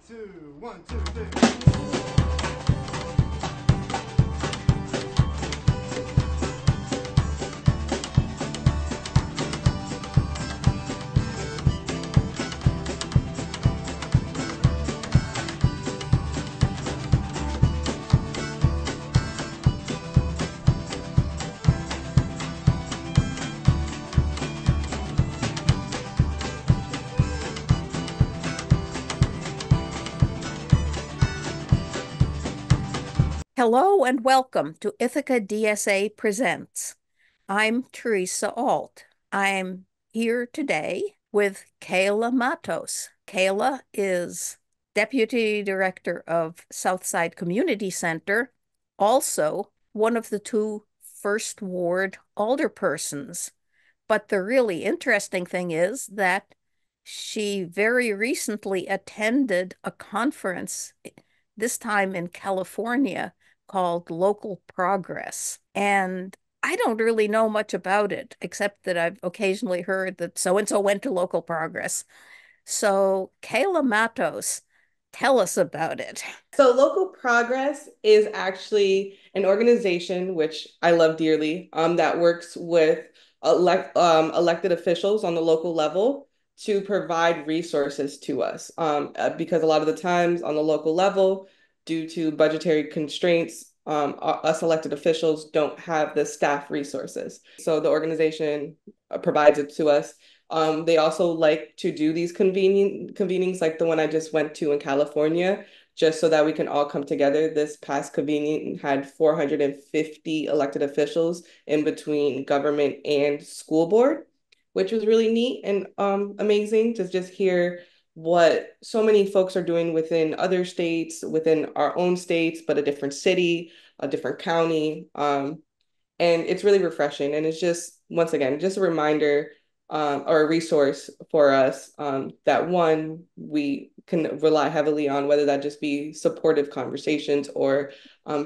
two, one, two, three. Hello and welcome to Ithaca DSA Presents. I'm Theresa Alt. I'm here today with Kayla Matos. Kayla is Deputy Director of Southside Community Center, also one of the two First Ward Alderpersons. But the really interesting thing is that she very recently attended a conference, this time in California, called Local Progress. And I don't really know much about it, except that I've occasionally heard that so and so went to Local Progress. So, Kayla Matos, tell us about it. So, Local Progress is actually an organization which I love dearly, that works with elected officials on the local level to provide resources to us. Because a lot of the times on the local level, due to budgetary constraints, us elected officials don't have the staff resources. So the organization provides it to us. They also like to do these convenings like the one I just went to in California, just so that we can all come together. This past convening had 450 elected officials in between government and school board, which was really neat and amazing to just hear what so many folks are doing within other states, within our own states, but a different city, a different county. And it's really refreshing. And it's just, once again, just a reminder or a resource for us that one, we can rely heavily on, whether that just be supportive conversations or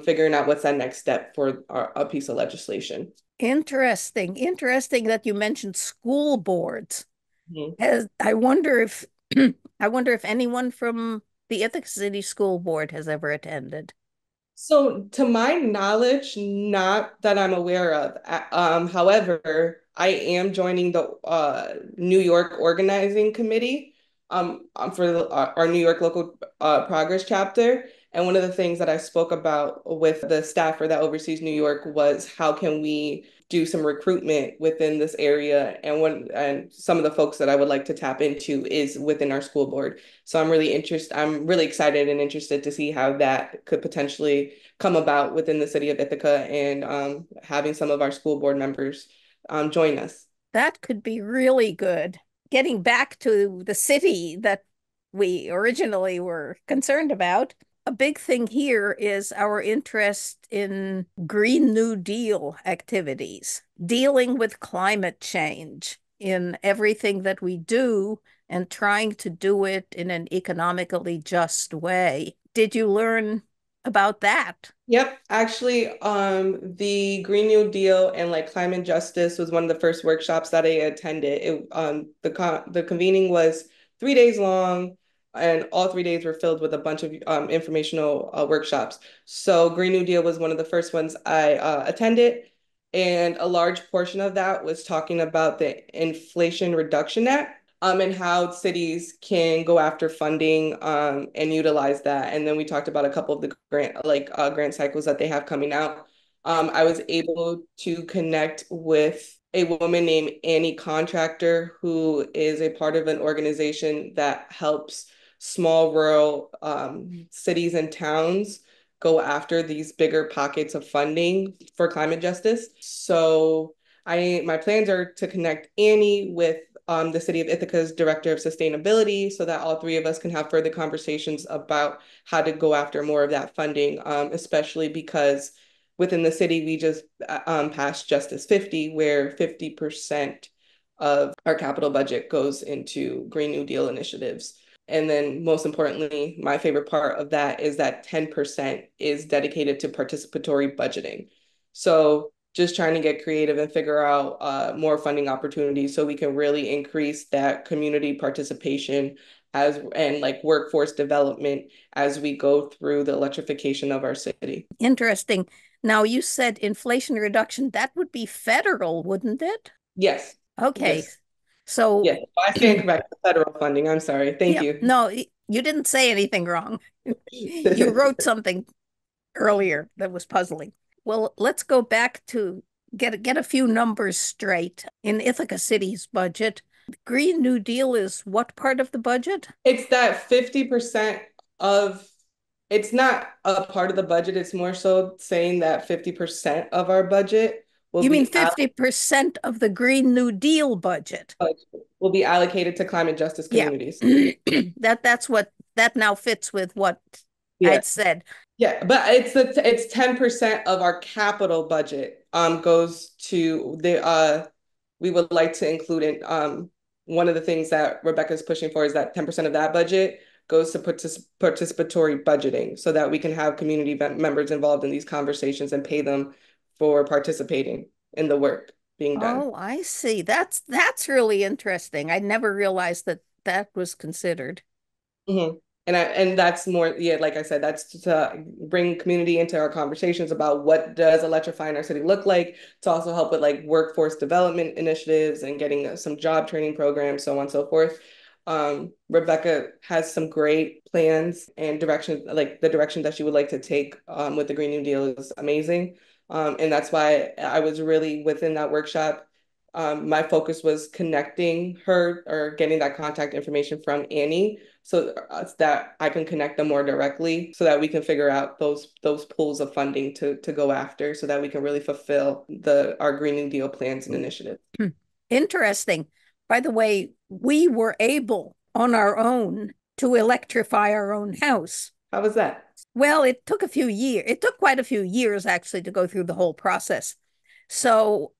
figuring out what's that next step for a piece of legislation. Interesting. Interesting that you mentioned school boards. Mhm. I wonder if I wonder if anyone from the Ithaca City School Board has ever attended. So, to my knowledge, not that I'm aware of. However, I am joining the New York organizing committee for our New York local progress chapter. And one of the things that I spoke about with the staffer that oversees New York was how can we do some recruitment within this area. And some of the folks that I would like to tap into is within our school board. So I'm really excited and interested to see how that could potentially come about within the city of Ithaca and having some of our school board members join us. That could be really good. Getting back to the city that we originally were concerned about, a big thing here is our interest in Green New Deal activities, dealing with climate change in everything that we do and trying to do it in an economically just way. Did you learn about that? Yep, actually, the Green New Deal and like climate justice was one of the first workshops that I attended. The convening was 3 days long, and all 3 days were filled with a bunch of informational workshops. So Green New Deal was one of the first ones I attended, and a large portion of that was talking about the Inflation Reduction Act. And how cities can go after funding and utilize that. And then we talked about a couple of the grant cycles that they have coming out. I was able to connect with a woman named Annie Contractor, who is a part of an organization that helps small rural cities and towns go after these bigger pockets of funding for climate justice. So my plans are to connect Annie with the City of Ithaca's Director of Sustainability so that all three of us can have further conversations about how to go after more of that funding, especially because within the city, we just passed Justice 50, where 50% of our capital budget goes into Green New Deal initiatives. And then, most importantly, my favorite part of that is that 10% is dedicated to participatory budgeting. So, just trying to get creative and figure out more funding opportunities so we can really increase that community participation and like workforce development as we go through the electrification of our city. Interesting. Now, you said inflation reduction, that would be federal, wouldn't it? Yes. Okay. Yes. So, Yes. I stand corrected. Federal funding. I'm sorry. Thank yeah, you. no, you didn't say anything wrong. You wrote something earlier that was puzzling. Well, let's go back to get a few numbers straight. In Ithaca City's budget, the Green New Deal is what part of the budget? It's that 50% of it's not a part of the budget. It's more so saying that 50% of our budget will You mean be 50% of the Green New Deal budget? allocated to climate justice Yeah. communities. That's what that now fits with what Yeah. I'd said. Yeah, but it's 10% of our capital budget goes to the we would like to include in one of the things that Rebecca's pushing for is that 10% of that budget goes to participatory budgeting so that we can have community members involved in these conversations and pay them for participating in the work being done. Oh, I see. That's really interesting. I never realized that that was considered. Mm-hmm. And that's more, yeah, like I said, that's to bring community into our conversations about what does electrifying our city look like, to also help with like workforce development initiatives and getting some job training programs, so on and so forth. Rebecca has some great plans and direction, like the direction that she would like to take with the Green New Deal is amazing. And that's why I was really within that workshop. My focus was connecting her or getting that contact information from Annie so that I can connect them more directly so that we can figure out those pools of funding to go after so that we can really fulfill our Green New Deal plans and initiatives. Interesting. By the way, we were able on our own to electrify our own house. How was that? Well, it took a few years. It took quite a few years actually to go through the whole process. So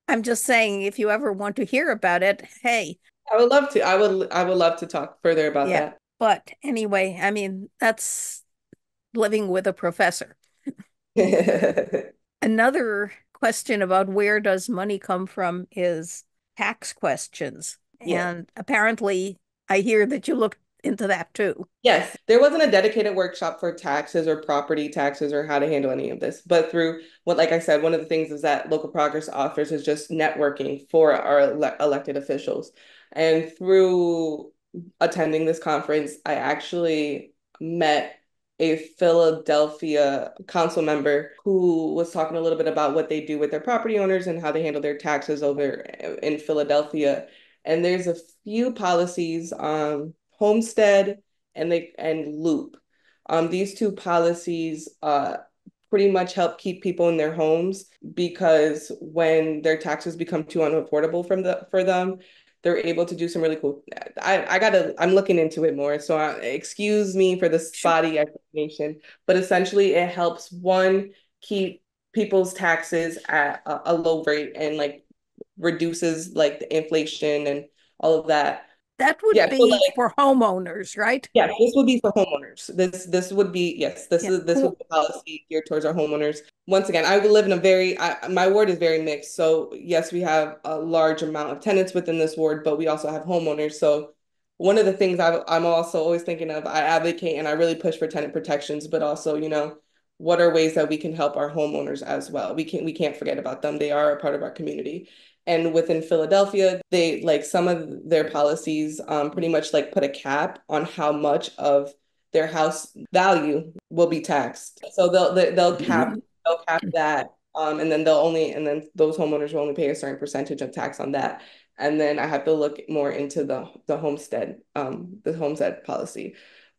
I'm just saying, if you ever want to hear about it, hey, I would love to. I would love to talk further about yeah. that. But anyway, I mean, that's living with a professor. Another question about where does money come from is tax questions. Yeah. And apparently, I hear that you looked into that too. Yes, there wasn't a dedicated workshop for taxes or property taxes or how to handle any of this. But through what, like I said, one of the things is that Local Progress offers is just networking for our elected officials. And through attending this conference, I actually met a Philadelphia council member who was talking a little bit about what they do with their property owners and how they handle their taxes over in Philadelphia. And there's a few policies, homestead and loop. These two policies pretty much help keep people in their homes because when their taxes become too unaffordable for them, they're able to do some really cool. I'm looking into it more, so excuse me for the Sure. spotty explanation, but essentially it helps one keep people's taxes at a low rate and like reduces like the inflation and all of that. That would Yeah, so be like for homeowners, right? yeah, this would be for homeowners. This would be yes, Yeah. this would be a policy geared towards our homeowners. Once again, I would live in a my ward is very mixed. So yes, we have a large amount of tenants within this ward, but we also have homeowners. So one of the things I'm also always thinking of, I advocate and I really push for tenant protections, but also, what are ways that we can help our homeowners as well? We can't forget about them. They are a part of our community. And within Philadelphia, they like some of their policies pretty much like put a cap on how much of their house value will be taxed. So they'll cap that, and then those homeowners will only pay a certain percentage of tax on that. And then I have to look more into the homestead policy.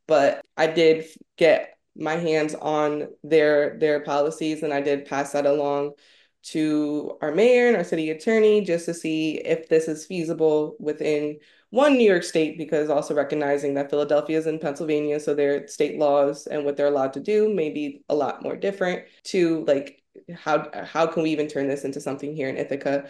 But I did get my hands on their policies, and I did pass that along to our mayor and our city attorney just to see if this is feasible within New York State, because also recognizing that Philadelphia is in Pennsylvania, so their state laws and what they're allowed to do may be a lot more different to like how can we even turn this into something here in Ithaca?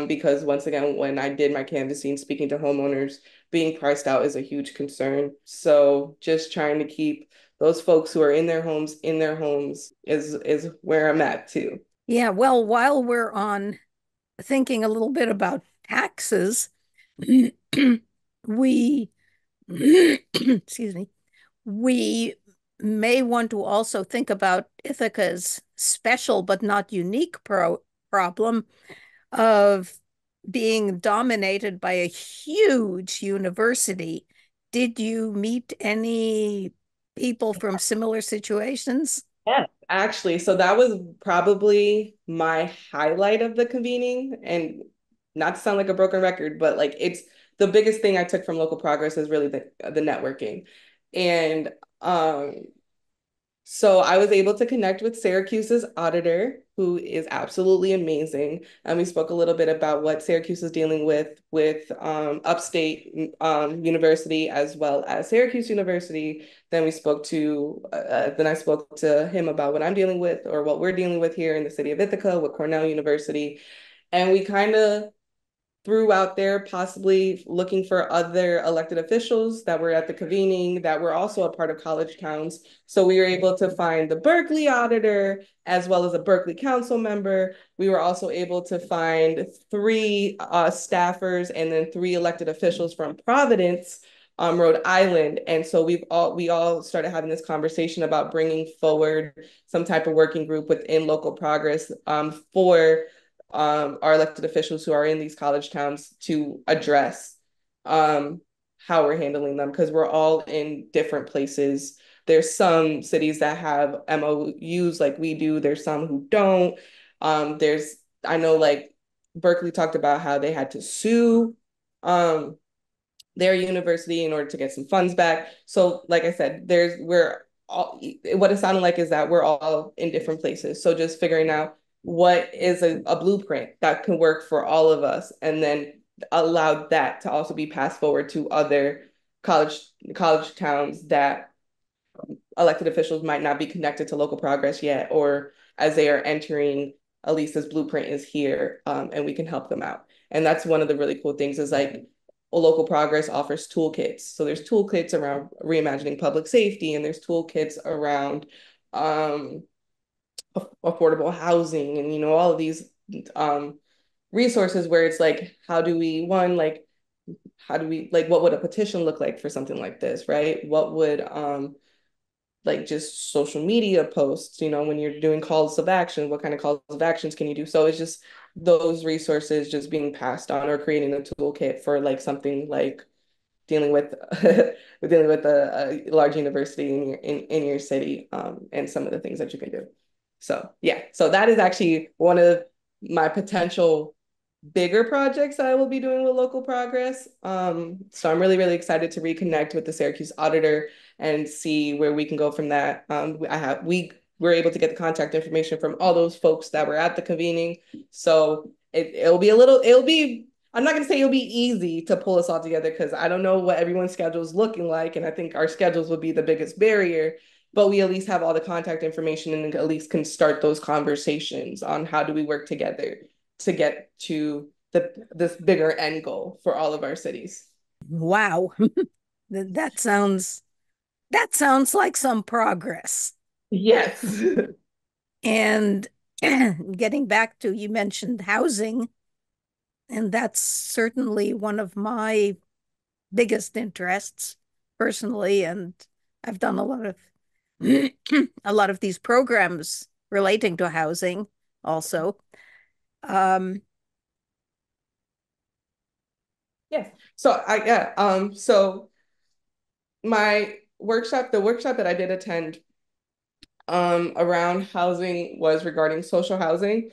Because once again, when I did my canvassing, speaking to homeowners, being priced out is a huge concern. So just trying to keep those folks who are in their homes is where I'm at too. Yeah, well, while we're on thinking a little bit about taxes, we excuse me, we may want to also think about Ithaca's special but not unique problem of being dominated by a huge university. Did you meet any people from similar situations? Yeah, actually, so that was probably my highlight of the convening. And not to sound like a broken record, but like it's the biggest thing I took from local progress is really the networking. And so I was able to connect with Syracuse's auditor, who is absolutely amazing. And we spoke a little bit about what Syracuse is dealing with Upstate University as well as Syracuse University. Then I spoke to him about what I'm dealing with or what we're dealing with here in the city of Ithaca with Cornell University. And we kind of threw out there possibly looking for other elected officials that were at the convening that were also a part of college towns. So we were able to find the Berkeley auditor as well as a Berkeley council member. We were also able to find three staffers and then three elected officials from Providence, Rhode Island. And so we all started having this conversation about bringing forward some type of working group within local progress for our elected officials who are in these college towns to address how we're handling them because we're all in different places. There's some cities that have MOUs like we do. There's some who don't. I know like Berkeley talked about how they had to sue their university in order to get some funds back. So like I said, we're all, what it sounded like is that we're all in different places. So just figuring out what is a blueprint that can work for all of us and then allow that to also be passed forward to other college towns that elected officials might not be connected to local progress yet, or as they are entering, at least this blueprint is here, and we can help them out. And that's one of the really cool things is like local progress offers toolkits. So there's toolkits around reimagining public safety, and there's toolkits around affordable housing, and all of these resources where it's like, how do we like what would a petition look like for something like this, right? What would like just social media posts, when you're doing calls of action, what kind of calls of actions can you do? So it's just those resources just being passed on or creating a toolkit for like something like dealing with dealing with a large university in your city, and some of the things that you can do. So yeah, so that is actually one of my potential bigger projects that I will be doing with local progress. So I'm really, really excited to reconnect with the Syracuse auditor and see where we can go from that. We were able to get the contact information from all those folks that were at the convening. So I'm not going to say it'll be easy to pull us all together because I don't know what everyone's schedule is looking like. And I think our schedules would be the biggest barrier, but we at least have all the contact information and at least can start those conversations on how do we work together to get to this bigger end goal for all of our cities. Wow. That sounds like some progress. Yes. And getting back to, you mentioned housing, and that's certainly one of my biggest interests personally. And I've done a lot of a lot of these programs relating to housing also. Um, Yes. So the workshop that I did attend around housing was regarding social housing.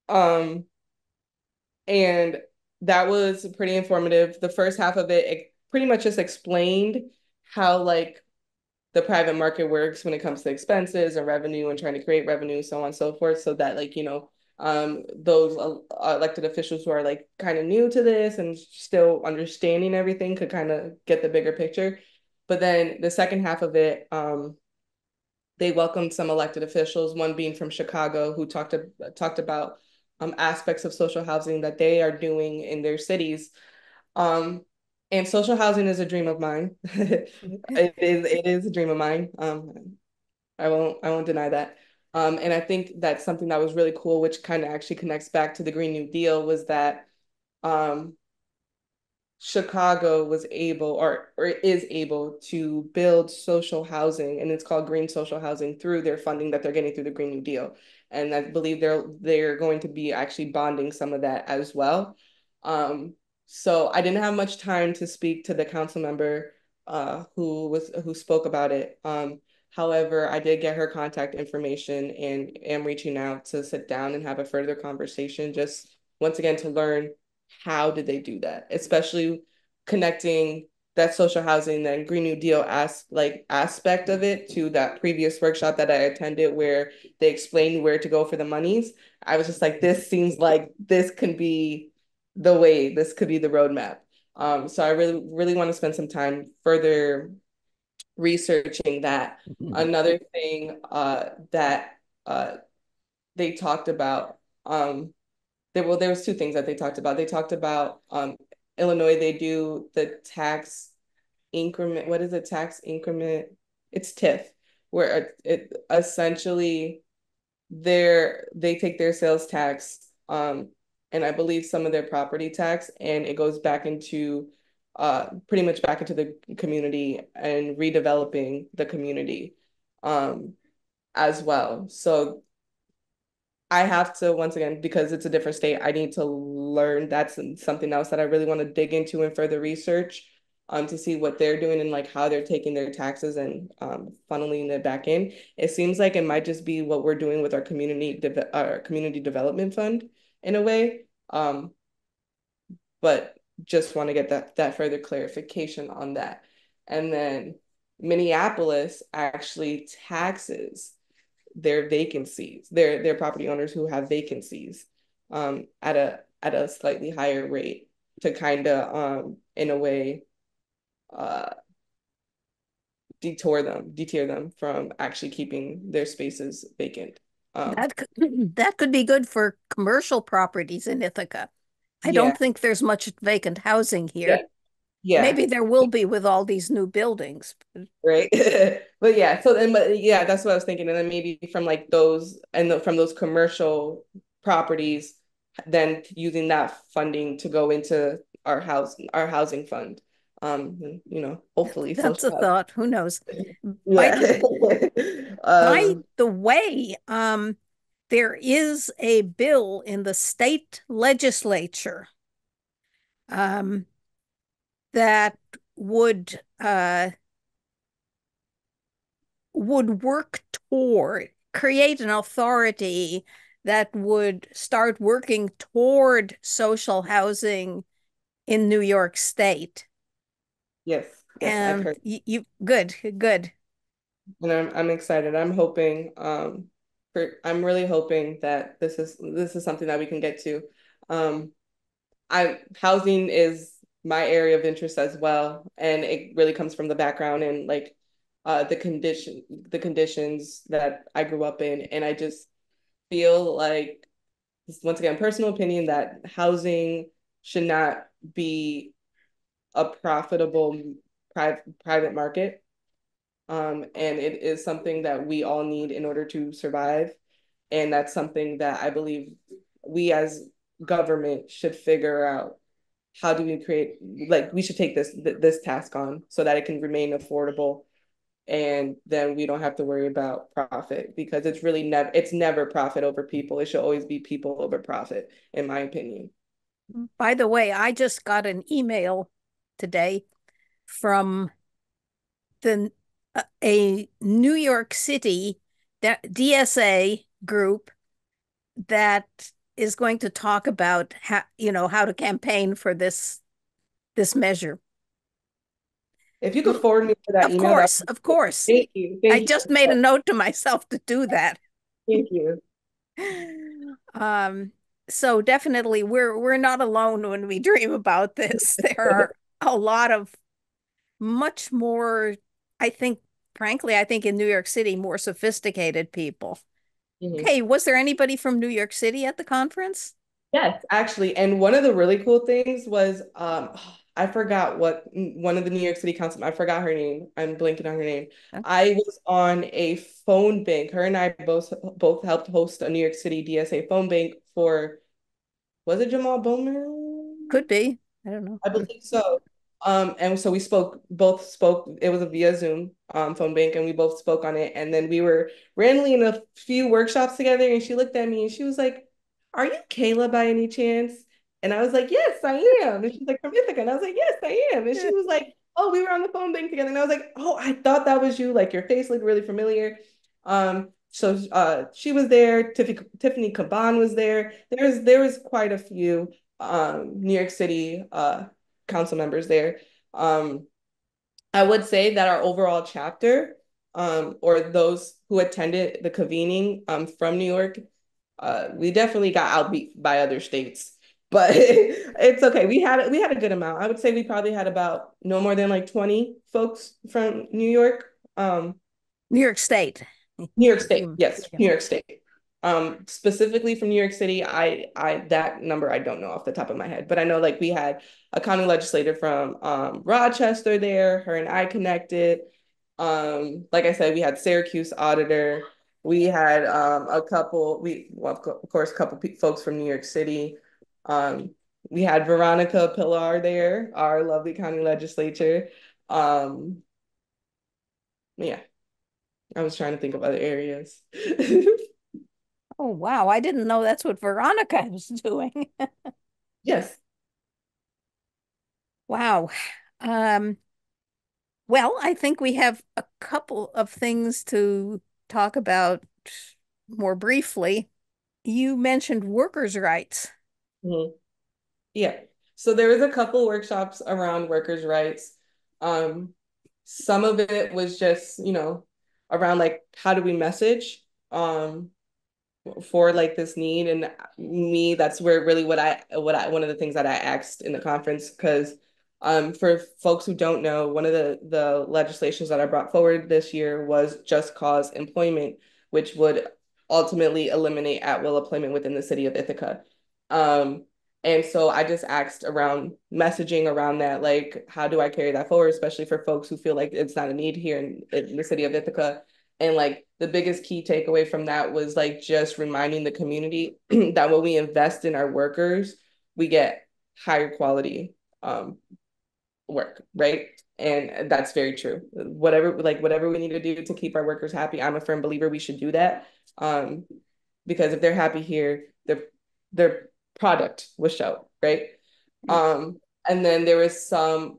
Um, and that was pretty informative. The first half of it pretty much just explained how like the private market works when it comes to expenses and revenue and trying to create revenue, so on and so forth, so that like, those elected officials who are like kind of new to this and still understanding everything could kind of get the bigger picture. But then the second half of it, they welcomed some elected officials, one being from Chicago, who talked about aspects of social housing that they are doing in their cities. Um, and social housing is a dream of mine. It is a dream of mine. I won't deny that. And I think that's something that was really cool, which kind of actually connects back to the Green New Deal, was that Chicago was able or is able to build social housing, and it's called green social housing through their funding that they're getting through the Green New Deal. And I believe they're going to be actually bonding some of that as well. Um, so I didn't have much time to speak to the council member who spoke about it. However, I did get her contact information and am reaching out to sit down and have a further conversation, just once again to learn how did they do that, especially connecting that social housing, that Green New Deal aspect of it to that previous workshop that I attended where they explained where to go for the monies. I was just like, this seems like this can be the way, this could be the roadmap. So I really, really want to spend some time further researching that. Another thing that they talked about, there was two things that they talked about. They talked about Illinois, they do the tax increment. What is a tax increment? It's TIF, where it essentially they take their sales tax, and I believe some of their property tax, and it goes back into pretty much back into the community and redeveloping the community as well. So I have to, once again, because it's a different state, I need to learn. That's something else that I really want to dig into and further research to see what they're doing and like how they're taking their taxes and funneling it back in. It seems like it might just be what we're doing with our community development fund in a way. But just want to get that further clarification on that. And then Minneapolis actually taxes their vacancies, their property owners who have vacancies at a slightly higher rate to kind of in a way uh deter them from actually keeping their spaces vacant. That could be good for commercial properties in Ithaca. I Yeah, don't think there's much vacant housing yeah, here. yeah. Maybe there will be with all these new buildings. Right. But yeah, so then but yeah, that's what I was thinking. And then maybe from like those from those commercial properties, then using that funding to go into our housing fund. Hopefully That's social a housing. thought. Who knows? By Yeah. by um the way, there is a bill in the state legislature um, that would work toward create an authority that would start working toward social housing in New York State. yes, yes, I've And heard. you good, good. And I'm excited. I'm really hoping that this is something that we can get to. Um I housing is my area of interest as well, and it really comes from the background and like the conditions that I grew up in, and I just feel like once again personal opinion that housing should not be a profitable private market, and it is something that we all need in order to survive, and that's something that I believe we as government should figure out how do we create like we should take this task on so that it can remain affordable and then we don't have to worry about profit because it's never profit over people. It should always be people over profit, in my opinion. By the way, I just got an email today from the a New York City DSA group that is going to talk about how to campaign for this measure. If you could forward me to that Of email, that course, would of be great. course. Thank you. I Thank you just so made a much. note to myself to do that. Thank you. Um, so definitely we're not alone when we dream about this. There are a lot of much more, I think, frankly, I think in New York City, more sophisticated people. Mhm. Hey, was there anybody from New York City at the conference? Yes, actually. And one of the really cool things was I forgot what one of the New York City Council, I forgot her name. I'm blanking on her name. I was on a phone bank. Her and I both helped host a New York City DSA phone bank for was it Jamal Bowman? Could be. I don't know. I believe so. And so we both spoke, it was a via Zoom phone bank, and we both spoke on it. And then we were randomly in a few workshops together, and she looked at me and she was like, "Are you Kayla by any chance?" And I was like, "Yes, I am." And she's like, "From Ithaca." And I was like, "Yes, I am." And she was like, "Oh, we were on the phone bank together." And I was like, "Oh, I thought that was you. Like your face looked really familiar." So she was there, Tiffany Caban was there. There was quite a few New York City council members there. Um, I would say that our overall chapter, or those who attended the convening from New York, we definitely got outbeat by other states. But it's okay. We had a good amount. I would say we probably had about no more than like 20 folks from New York. New York State. New York State, Mm, yes, yeah. New York State. Specifically from New York City, I that number I don't know off the top of my head, but I know like we had a county legislator from Rochester there. Her and I connected. Like I said, we had Syracuse auditor. We had a couple. Well, of course, a couple folks from New York City. Um, we had Veronica Pilar there, our lovely county legislature. Um, yeah, I was trying to think of other areas. Oh, wow. I didn't know that's what Veronica was doing. Yes. Wow. Um, well, I think we have a couple of things to talk about more briefly. You mentioned workers' rights. Mhm. Yeah. So there was a couple workshops around workers' rights. Um, some of it was just, around like how do we message for like this need, and me, that's where really what I one of the things that I asked in the conference, because for folks who don't know, one of the legislations that I brought forward this year was just cause employment, which would ultimately eliminate at will employment within the city of Ithaca. um and so I just asked around messaging around that, like how do I carry that forward, especially for folks who feel like it's not a need here in the city of Ithaca. And like the biggest key takeaway from that was like just reminding the community that when we invest in our workers, we get higher quality um, work, right? And that's very true. Whatever we need to do to keep our workers happy, I'm a firm believer we should do that. Um, because if they're happy here, their product will show, right? And then there was some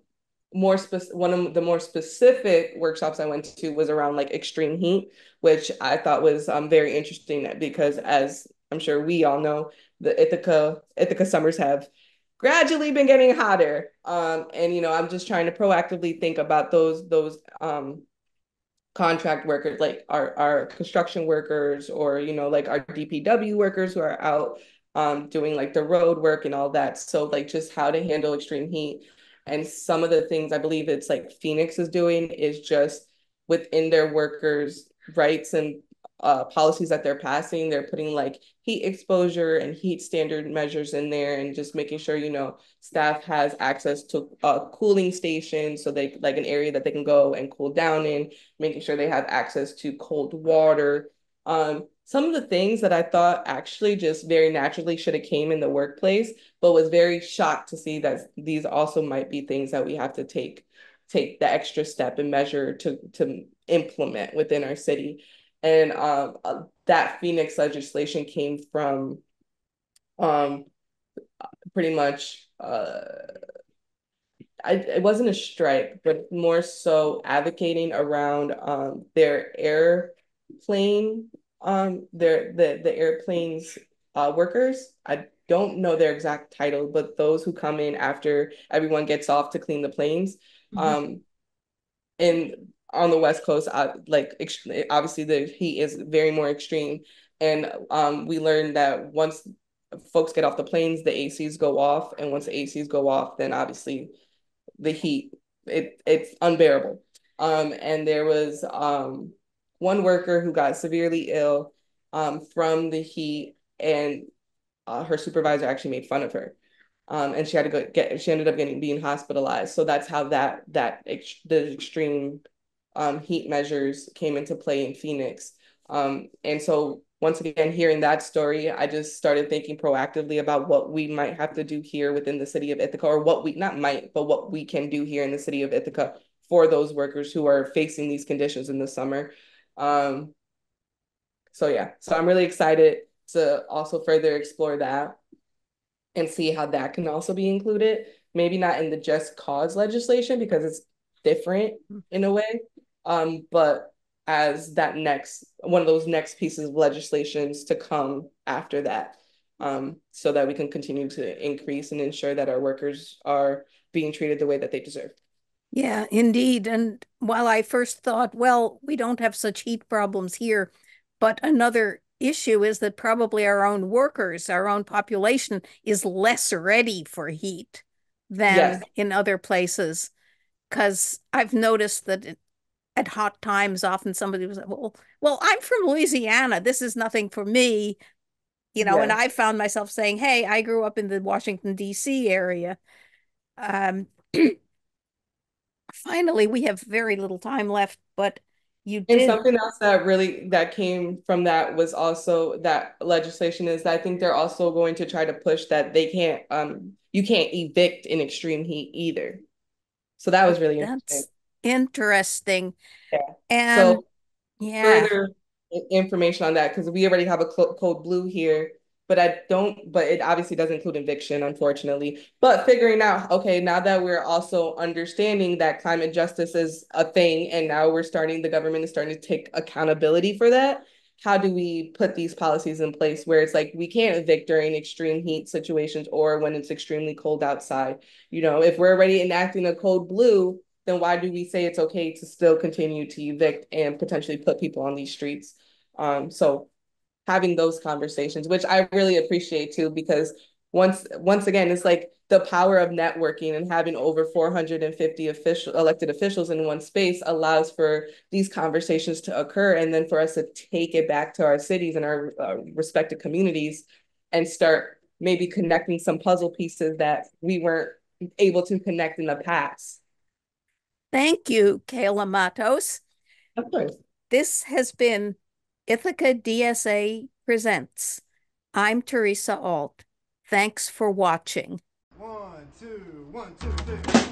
one of the more specific workshops I went to was around like extreme heat, which I thought was very interesting because, as I'm sure we all know, the Ithaca summers have gradually been getting hotter. And I'm just trying to proactively think about those contract workers, like our construction workers, or like our DPW workers who are out doing like the road work and all that. So like just how to handle extreme heat. And some of the things I believe it's like Phoenix is doing is just within their workers' rights and policies that they're passing, they're putting like heat exposure and heat standard measures in there, and just making sure staff has access to cooling stations, so they like an area that they can go and cool down in, making sure they have access to cold water. Some of the things that I thought actually just very naturally should have came in the workplace, but was very shocked to see that these also might be things that we have to take the extra step and measure to implement within our city. And that Phoenix legislation came from um, pretty much it wasn't a strike, but more so advocating around their airplane, the airplanes workers. I don't know their exact title, but those who come in after everyone gets off to clean the planes. Mhm. Um, and on the West Coast, obviously the heat is very more extreme. And we learned that once folks get off the planes, the ACs go off, and once the ACs go off, then obviously the heat, it's unbearable. And there was one worker who got severely ill from the heat, and her supervisor actually made fun of her. And she ended up being hospitalized. So that's how the extreme heat measures came into play in Phoenix. And so once again, hearing that story, I just started thinking proactively about what we might have to do here within the city of Ithaca, or what we not might, but what we can do here in the city of Ithaca for those workers who are facing these conditions in the summer. So yeah, so I'm really excited to also further explore that and see how that can also be included. Maybe not in the just cause legislation because it's different in a way, but as that next one of those next pieces of legislations to come after that, so that we can continue to increase and ensure that our workers are being treated the way that they deserve. Yeah, indeed. And while I first thought, well, we don't have such heat problems here, but another issue is that probably our own workers, our own population is less ready for heat Yes, than in other places. Because I've noticed that at hot times, often somebody was, well, I'm from Louisiana. This is nothing for me, and yeah. I found myself saying, hey, I grew up in the Washington, D.C. area. Um, Finally, we have very little time left, but you And did. something else that really that came from that was also that legislation is that I think they're also going to try to push that they can't you can't evict in extreme heat either. So that was really interesting. That's interesting. Yeah. And So yeah, further information on that because we already have a code blue here, but but it obviously doesn't include eviction, unfortunately. But figuring out, okay, now that we're also understanding that climate justice is a thing, and now the government is starting to take accountability for that. How do we put these policies in place where it's like we can't evict during extreme heat situations or when it's extremely cold outside? If we're already enacting a code blue, then why do we say it's okay to still continue to evict and potentially put people on these streets? So having those conversations, which I really appreciate too, because once again, it's like the power of networking and having over 450 elected officials in one space allows for these conversations to occur, and then for us to take it back to our cities and our respective communities and start maybe connecting some puzzle pieces that we weren't able to connect in the past. thank you, Kayla Matos. Of course. This has been Ithaca DSA Presents. I'm Theresa Alt. Thanks for watching. 1, 2, 1, 2, 3.